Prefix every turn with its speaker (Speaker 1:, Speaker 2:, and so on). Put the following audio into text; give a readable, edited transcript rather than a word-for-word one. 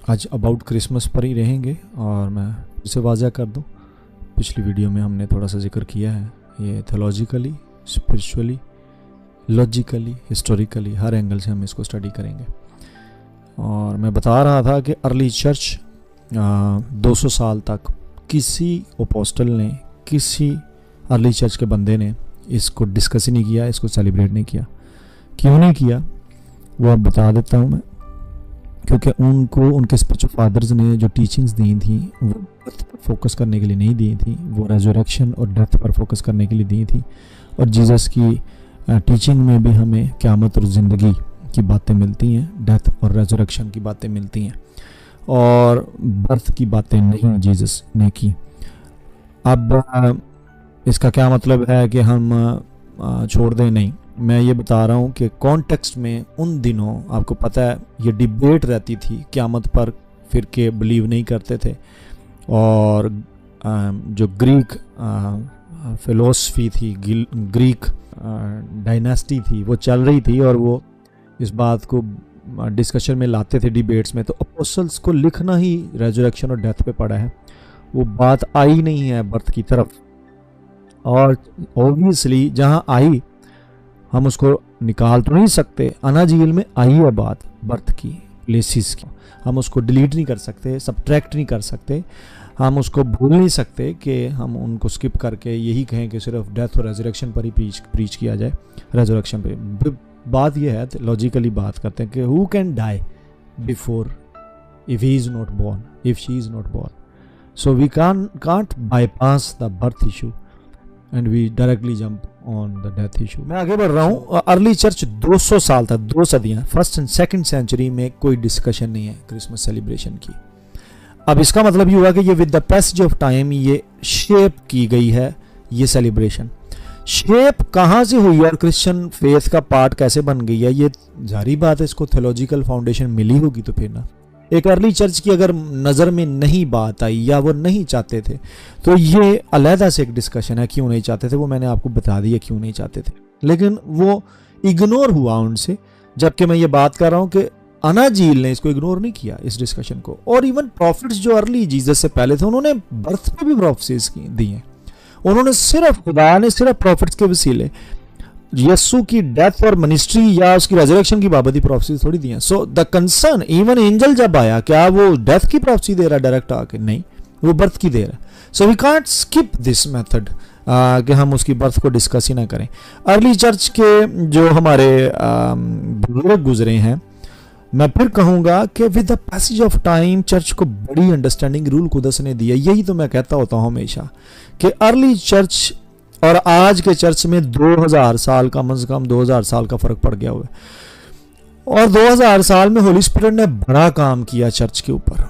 Speaker 1: आज about Christmas पर ही रहेंगे। और मैं इसे वाज़ह कर दूं, पिछली वीडियो में हमने थोड़ा सा जिक्र किया है, ये थियोलॉजिकली, स्पिरिचुअली, लॉजिकली, हिस्टोरिकली हर एंगल से हम इसको स्टडी करेंगे। और मैं बता रहा था कि अर्ली चर्च 200 साल तक किसी अपोस्टल ने, किसी अर्ली चर्च के बंदे ने इसको डिस्कस ही नहीं किया, इसको सेलिब्रेट नहीं किया। क्यों नहीं किया वो अब बता देता हूँ मैं। क्योंकि उनको उनके स्पिरिचुअल फादर्स ने जो टीचिंग्स दी थी वो डेथ पर फोकस करने के लिए नहीं दी थी, वो रेजरेक्शन और डेथ पर फोकस करने के लिए दी थी। और जीसस की टीचिंग में भी हमें क़यामत और ज़िंदगी की बातें मिलती हैं, डेथ और रेजरेक्शन की बातें मिलती हैं, और बर्थ की बातें नहीं जीसस ने की। अब इसका क्या मतलब है कि हम छोड़ दें? नहीं, मैं ये बता रहा हूँ कि कॉन्टेक्स्ट में उन दिनों आपको पता है ये डिबेट रहती थी, क़यामत पर फ़िरके बिलीव नहीं करते थे, और जो ग्रीक फ़िलोसफी थी, ग्रीक डायनेस्टी थी, वो चल रही थी, और वो इस बात को डिस्कशन में लाते थे डिबेट्स में। तो अपोस्टल्स को लिखना ही रेजरेक्शन और डेथ पे पड़ा है, वो बात आई नहीं है बर्थ की तरफ। और ऑब्वियसली जहाँ आई हम उसको निकाल तो नहीं सकते, अनाजील में आई है बात बर्थ की, प्लेसिस की, हम उसको डिलीट नहीं कर सकते, सब्ट्रैक्ट नहीं कर सकते, हम उसको भूल नहीं सकते कि हम उनको स्किप करके यही कहें कि सिर्फ डेथ और रेजरेक्शन पर ही प्रीच किया जाए। रेजरेक्शन पे बात यह है, लॉजिकली बात करते हैं कि who can die before if he is not born, if she is not born. So we can't bypass the birth issue and we directly jump on the death issue. मैं आगे बढ़ रहा हूँ। अर्ली चर्च 200 साल तक, 2 सदियाँ, first and second century में कोई discussion नहीं है क्रिसमस सेलिब्रेशन की। अब इसका मतलब ये हुआ कि ये with the passage of time ये शेप की गई है। ये सेलिब्रेशन शेप कहाँ से हुई और क्रिश्चियन फेथ का पार्ट कैसे बन गई है, ये जारी बात है, इसको थियोलॉजिकल फाउंडेशन मिली होगी तो फिर ना। एक अर्ली चर्च की अगर नज़र में नहीं बात आई या वो नहीं चाहते थे तो ये अलहदा से एक डिस्कशन है, क्यों नहीं चाहते थे वो मैंने आपको बता दिया क्यों नहीं चाहते थे, लेकिन वो इग्नोर हुआ उनसे। जबकि मैं ये बात कर रहा हूँ कि अनाजील ने इसको इग्नोर नहीं किया, इस डिस्कशन को। और इवन प्रॉफिट्स जो अर्ली जीसस से पहले थे उन्होंने बर्थ पे भी प्रोफेसीज दी हैं। उन्होंने सिर्फ, खुदा ने सिर्फ प्रॉफिट्स के वसीले यीशु की डेथ और मिनिस्ट्री या उसकी रेजरेक्शन की बाबत ही प्रोफेसी थोड़ी दी है। So the concern, even angel जब आया, क्या वो डेथ की प्रोफेसी दे रहा है डायरेक्ट आके? नहीं, वो बर्थ की दे रहा है। So we can't skip this method कि हम उसकी बर्थ को डिस्कस ही ना करें। अर्ली चर्च के जो हमारे बुजुर्ग गुजरे हैं, मैं फिर कहूँगा कि with the passage of time church को बड़ी अंडरस्टैंडिंग रूल कुदस ने दी है। यही तो मैं कहता होता हूँ हमेशा कि अर्ली चर्च और आज के चर्च में 2000 साल, कम से कम 2000 साल का फ़र्क पड़ गया हुआ है। और 2000 साल में होली स्पिरिट ने बड़ा काम किया चर्च के ऊपर।